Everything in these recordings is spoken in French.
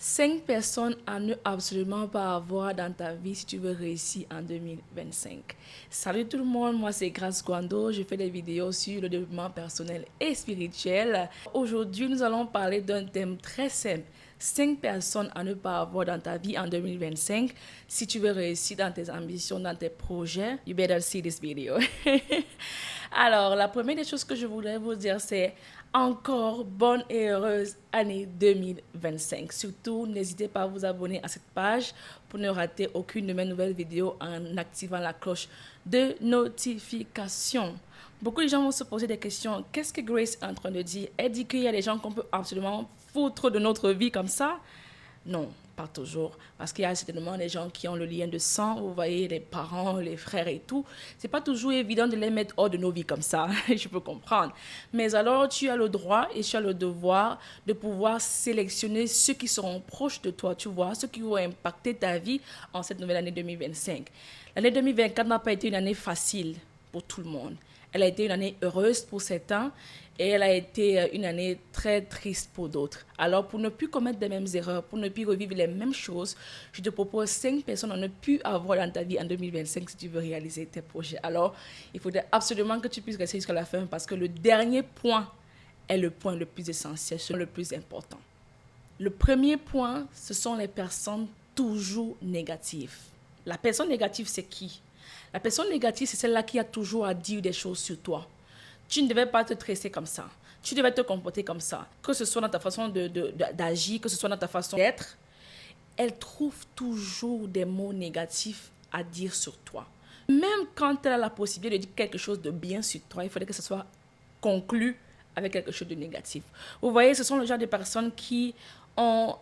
5 personnes à ne absolument pas avoir dans ta vie si tu veux réussir en 2025. Salut tout le monde, moi c'est Grace Gwando, je fais des vidéos sur le développement personnel et spirituel. Aujourd'hui, nous allons parler d'un thème très simple. 5 personnes à ne pas avoir dans ta vie en 2025 si tu veux réussir dans tes ambitions, dans tes projets. You better see this video. Alors, la première des choses que je voudrais vous dire, c'est encore bonne et heureuse année 2025. Surtout, n'hésitez pas à vous abonner à cette page pour ne rater aucune de mes nouvelles vidéos en activant la cloche de notification. Beaucoup de gens vont se poser des questions. Qu'est-ce que Grace est en train de dire? Elle dit qu'il y a des gens qu'on peut absolument foutre de notre vie comme ça. Non, pas toujours. Parce qu'il y a certainement des gens qui ont le lien de sang. Vous voyez, les parents, les frères et tout. C'est pas toujours évident de les mettre hors de nos vies comme ça. Je peux comprendre. Mais alors, tu as le droit et tu as le devoir de pouvoir sélectionner ceux qui seront proches de toi, tu vois, ceux qui vont impacter ta vie en cette nouvelle année 2025. L'année 2024 n'a pas été une année facile pour tout le monde. Elle a été une année heureuse pour certains et elle a été une année très triste pour d'autres. Alors, pour ne plus commettre les mêmes erreurs, pour ne plus revivre les mêmes choses, je te propose 5 personnes à ne plus avoir dans ta vie en 2025 si tu veux réaliser tes projets. Alors, il faudrait absolument que tu puisses rester jusqu'à la fin parce que le dernier point est le point le plus essentiel, le plus important. Le premier point, ce sont les personnes toujours négatives. La personne négative, c'est qui? La personne négative, c'est celle-là qui a toujours à dire des choses sur toi. Tu ne devais pas te tresser comme ça. Tu devais te comporter comme ça. Que ce soit dans ta façon d'agir, que ce soit dans ta façon d'être, elle trouve toujours des mots négatifs à dire sur toi. Même quand elle a la possibilité de dire quelque chose de bien sur toi, il faudrait que ce soit conclu avec quelque chose de négatif. Vous voyez, ce sont le genre de personnes qui ont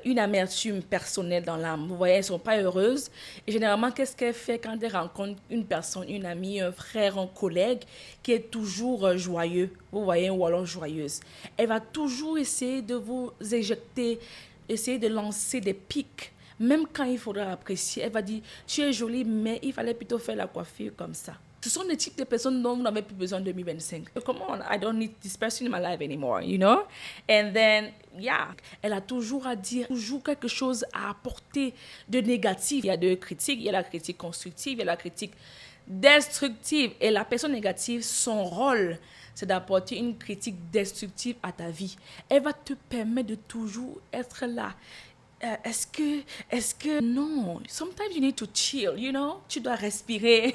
une amertume personnelle dans l'âme. Vous voyez, elles ne sont pas heureuses. Et généralement, qu'est-ce qu'elle fait quand elle rencontre une personne, une amie, un frère, un collègue qui est toujours joyeux, vous voyez, ou alors joyeuse? Elle va toujours essayer de vous éjecter, essayer de lancer des pics. Même quand il faudra apprécier, elle va dire, tu es jolie, mais il fallait plutôt faire la coiffure comme ça. Ce sont des types de personnes dont vous n'avez plus besoin en 2025. Come on, I don't need this person in my life anymore, you know? And then, yeah, elle a toujours à dire, toujours quelque chose à apporter de négatif. Il y a de critiques, il y a la critique constructive, il y a la critique destructive. Et la personne négative, son rôle, c'est d'apporter une critique destructive à ta vie. Elle va te permettre de toujours être là. Est-ce que, non, sometimes you need to chill, you know, tu dois respirer.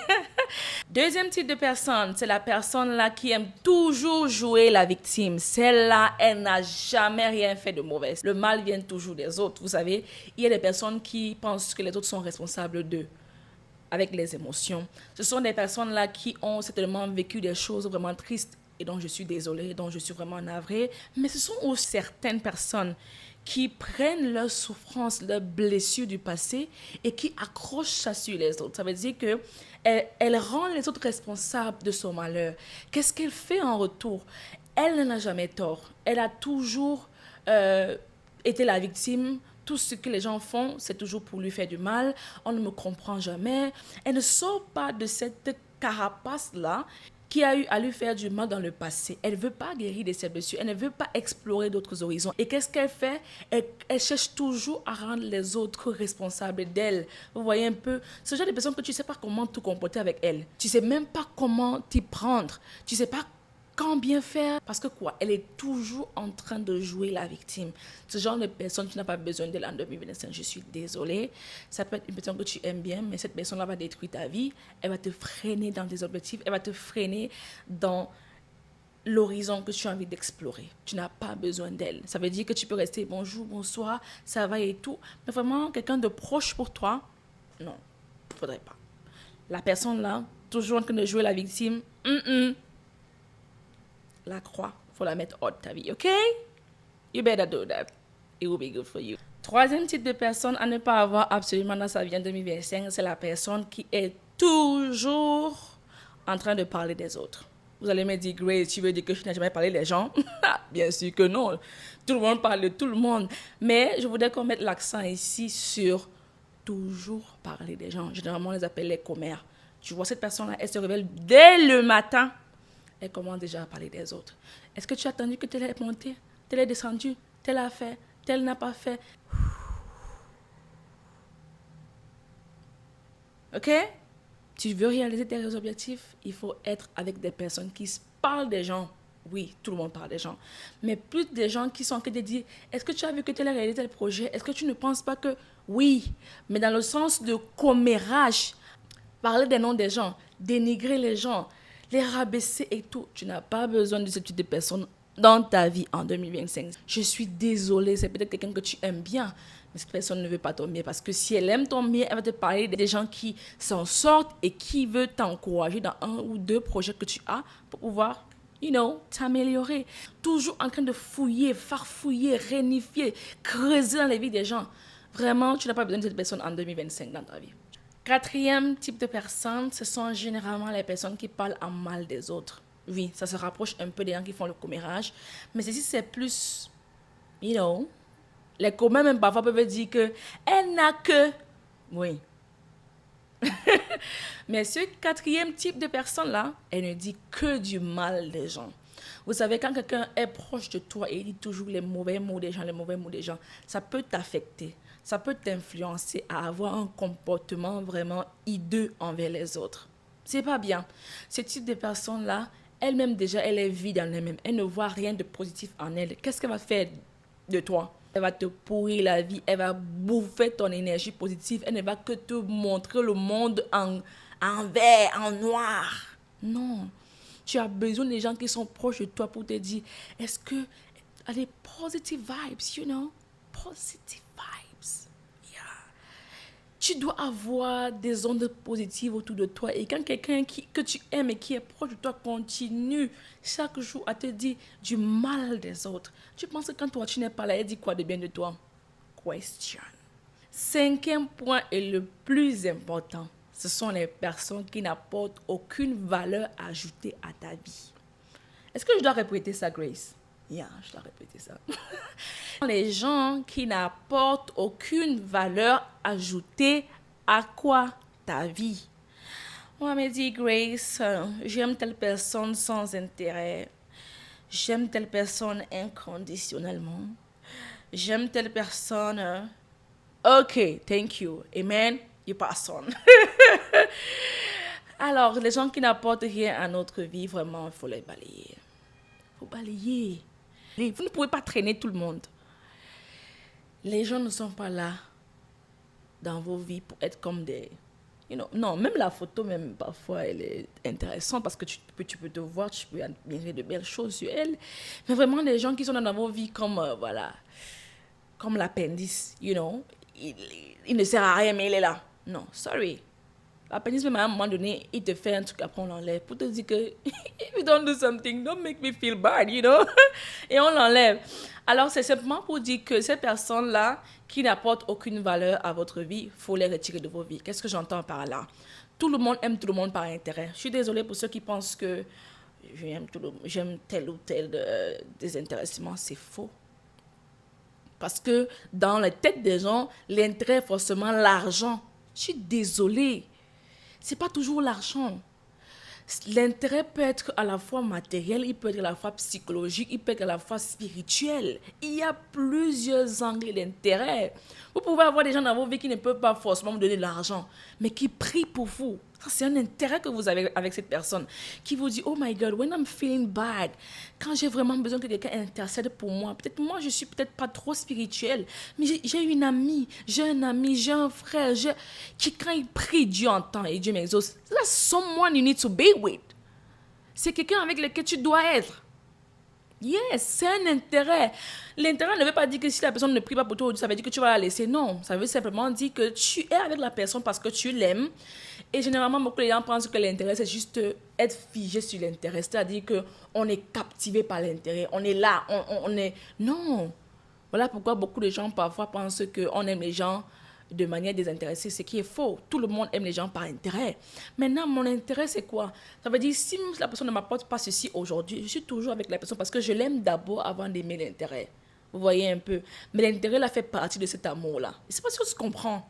Deuxième type de personne, c'est la personne là qui aime toujours jouer la victime. Celle-là, elle n'a jamais rien fait de mauvais. Le mal vient toujours des autres, vous savez. Il y a des personnes qui pensent que les autres sont responsables d'eux avec les émotions. Ce sont des personnes là qui ont certainement vécu des choses vraiment tristes et dont je suis désolée, dont je suis vraiment navrée. Mais ce sont aussi certaines personnes qui prennent leurs souffrances, leurs blessures du passé et qui accrochent ça sur les autres. Ça veut dire que elle rend les autres responsables de son malheur. Qu'est-ce qu'elle fait en retour? Elle n'a jamais tort. Elle a toujours été la victime. Tout ce que les gens font, c'est toujours pour lui faire du mal. On ne me comprend jamais. Elle ne sort pas de cette carapace-là qui a eu à lui faire du mal dans le passé. Elle ne veut pas guérir de ses blessures. Elle ne veut pas explorer d'autres horizons. Et qu'est-ce qu'elle fait? Elle cherche toujours à rendre les autres responsables d'elle. Vous voyez un peu, ce genre de personne que tu ne sais pas comment te comporter avec elle. Tu ne sais même pas comment t'y prendre. Tu ne sais pas quand bien faire. Parce que quoi? Elle est toujours en train de jouer la victime. Ce genre de personne, tu n'as pas besoin d'elle en 2025. Je suis désolée. Ça peut être une personne que tu aimes bien, mais cette personne-là va détruire ta vie. Elle va te freiner dans tes objectifs. Elle va te freiner dans l'horizon que tu as envie d'explorer. Tu n'as pas besoin d'elle. Ça veut dire que tu peux rester bonjour, bonsoir, ça va et tout. Mais vraiment, quelqu'un de proche pour toi, non, il ne faudrait pas. La personne là, toujours en train de jouer la victime, la croix, il faut la mettre hors de ta vie, ok? You better do that. It will be good for you. Troisième type de personne à ne pas avoir absolument dans sa vie en 2025, c'est la personne qui est toujours en train de parler des autres. Vous allez me dire, Grace, tu veux dire que je n'ai jamais parlé des gens? Bien sûr que non. Tout le monde parle de tout le monde. Mais je voudrais qu'on mette l'accent ici sur toujours parler des gens. Généralement, on les appelle les commères. Tu vois, cette personne-là, elle se réveille dès le matin. Elle commence déjà à parler des autres. Est-ce que tu as attendu que tel est monté, tel est descendu, tel a fait, tel n'a pas fait? Ok? Tu veux réaliser tes objectifs, il faut être avec des personnes qui parlent des gens. Oui, tout le monde parle des gens. Mais plus des gens qui sont en train de dire, est-ce que tu as vu que tu as réalisé tel projet? Est-ce que tu ne penses pas que... Oui, mais dans le sens de commérage, parler des noms des gens, dénigrer les gens, les rabaisser et tout. Tu n'as pas besoin de ce type de personnes dans ta vie en 2025. Je suis désolée, c'est peut-être quelqu'un que tu aimes bien, mais cette personne ne veut pas ton bien parce que si elle aime ton bien, elle va te parler des gens qui s'en sortent et qui veulent t'encourager dans un ou deux projets que tu as pour pouvoir, t'améliorer. Toujours en train de fouiller, farfouiller, rénifier, creuser dans les vies des gens. Vraiment, tu n'as pas besoin de cette personne en 2025 dans ta vie. Quatrième type de personnes, ce sont généralement les personnes qui parlent en mal des autres. Oui, ça se rapproche un peu des gens qui font le commérage. Mais ceci, c'est plus, les communs même parfois peuvent dire que elle n'a que... Oui. Mais ce quatrième type de personne-là, elle ne dit que du mal des gens. Vous savez, quand quelqu'un est proche de toi et il dit toujours les mauvais mots des gens, ça peut t'affecter. Ça peut t'influencer à avoir un comportement vraiment hideux envers les autres. C'est pas bien. Ce type de personne-là, elle-même déjà, elle est vide en elle-même. Elle ne voit rien de positif en elle. Qu'est-ce qu'elle va faire de toi? Elle va te pourrir la vie. Elle va bouffer ton énergie positive. Elle ne va que te montrer le monde en vert, en noir. Non. Tu as besoin des gens qui sont proches de toi pour te dire, est-ce que... Allez, positive vibes, Positive vibes. Yeah. Tu dois avoir des ondes positives autour de toi. Et quand quelqu'un que tu aimes et qui est proche de toi continue chaque jour à te dire du mal des autres, tu penses que quand toi tu n'es pas là, elle dit quoi de bien de toi? Question. Cinquième point et le plus important, ce sont les personnes qui n'apportent aucune valeur ajoutée à ta vie. Est-ce que je dois répéter ça, Grace? Yeah, je dois répéter ça. Les gens qui n'apportent aucune valeur ajoutée à quoi? Ta vie. On m'a dit, Grace, j'aime telle personne sans intérêt. J'aime telle personne inconditionnellement. J'aime telle personne... OK, thank you. Amen. You pass on. Alors, les gens qui n'apportent rien à notre vie, vraiment, il faut les balayer. Il faut balayer. Vous ne pouvez pas traîner tout le monde. Les gens ne sont pas là dans vos vies pour être comme des... non, même la photo, même parfois, elle est intéressante parce que tu peux te voir, tu peux admirer de belles choses sur elle. Mais vraiment, les gens qui sont dans vos vies comme, comme l'appendice, il ne sert à rien, mais il est là. Non, sorry. L'appendice, même à un moment donné, il te fait un truc, après on l'enlève pour te dire que if you don't do something, don't make me feel bad, Et on l'enlève. Alors, c'est simplement pour dire que ces personnes-là qui n'apportent aucune valeur à votre vie, il faut les retirer de vos vies. Qu'est-ce que j'entends par là? Tout le monde aime tout le monde par intérêt. Je suis désolée pour ceux qui pensent que j'aime tel ou tel désintéressement. C'est faux. Parce que dans la tête des gens, l'intérêt est forcément l'argent. Je suis désolée. Ce n'est pas toujours l'argent. L'intérêt peut être à la fois matériel, il peut être à la fois psychologique, il peut être à la fois spirituel. Il y a plusieurs angles d'intérêt. Vous pouvez avoir des gens dans vos vies qui ne peuvent pas forcément vous donner de l'argent, mais qui prient pour vous. Ça, c'est un intérêt que vous avez avec cette personne qui vous dit, oh my God, when I'm feeling bad, quand j'ai vraiment besoin que quelqu'un intercède pour moi, peut-être moi, je suis peut-être pas trop spirituelle, mais j'ai une amie, j'ai un ami, j'ai un frère, qui quand il prie, Dieu entend et Dieu m'exauce. That's someone you need to be with. C'est quelqu'un avec lequel tu dois être. Yes, c'est un intérêt. L'intérêt ne veut pas dire que si la personne ne prie pas pour toi, ça veut dire que tu vas la laisser. Non, ça veut simplement dire que tu es avec la personne parce que tu l'aimes. Et généralement, beaucoup de gens pensent que l'intérêt, c'est juste être figé sur l'intérêt. C'est-à-dire qu'on est captivé par l'intérêt. On est là, on est... Non. Voilà pourquoi beaucoup de gens parfois pensent qu'on aime les gens de manière désintéressée, ce qui est faux. Tout le monde aime les gens par intérêt. Maintenant, mon intérêt, c'est quoi? Ça veut dire, si la personne ne m'apporte pas ceci aujourd'hui, je suis toujours avec la personne parce que je l'aime d'abord avant d'aimer l'intérêt. Vous voyez un peu? Mais l'intérêt, là, fait partie de cet amour-là. Je ne sais pas si on se comprend.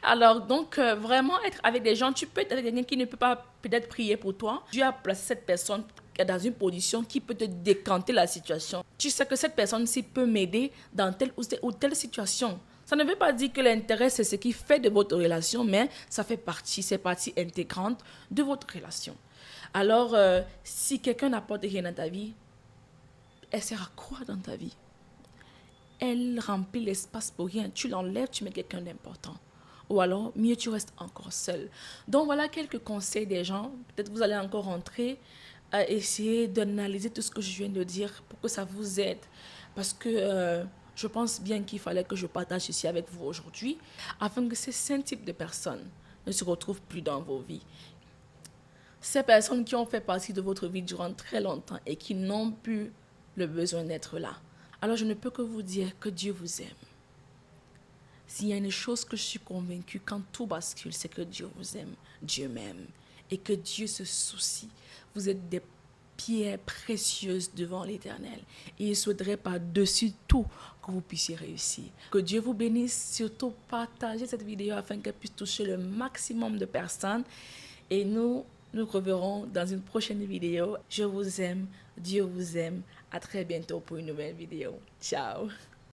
Alors, donc, vraiment être avec des gens, tu peux être avec quelqu'un qui ne peut pas peut-être prier pour toi. Dieu a placé cette personne dans une position qui peut te décanter la situation. Tu sais que cette personne-ci peut m'aider dans telle ou telle situation. Ça ne veut pas dire que l'intérêt, c'est ce qui fait de votre relation, mais ça fait partie, c'est partie intégrante de votre relation. Alors, si quelqu'un n'apporte rien dans ta vie, elle sert à quoi dans ta vie? Elle remplit l'espace pour rien. Tu l'enlèves, tu mets quelqu'un d'important. Ou alors, mieux, tu restes encore seul. Donc, voilà quelques conseils des gens. Peut-être vous allez encore rentrer à essayer d'analyser tout ce que je viens de dire pour que ça vous aide. Parce que je pense bien qu'il fallait que je partage ceci avec vous aujourd'hui afin que ces 5 types de personnes ne se retrouvent plus dans vos vies. Ces personnes qui ont fait partie de votre vie durant très longtemps et qui n'ont plus le besoin d'être là. Alors je ne peux que vous dire que Dieu vous aime. S'il y a une chose que je suis convaincue quand tout bascule, c'est que Dieu vous aime, Dieu m'aime et que Dieu se soucie. Vous êtes des pierres précieuses devant l'Éternel et il souhaiterait par-dessus tout que vous puissiez réussir. Que Dieu vous bénisse, surtout partagez cette vidéo afin qu'elle puisse toucher le maximum de personnes et nous reverrons dans une prochaine vidéo. Je vous aime, Dieu vous aime. À très bientôt pour une nouvelle vidéo. Ciao.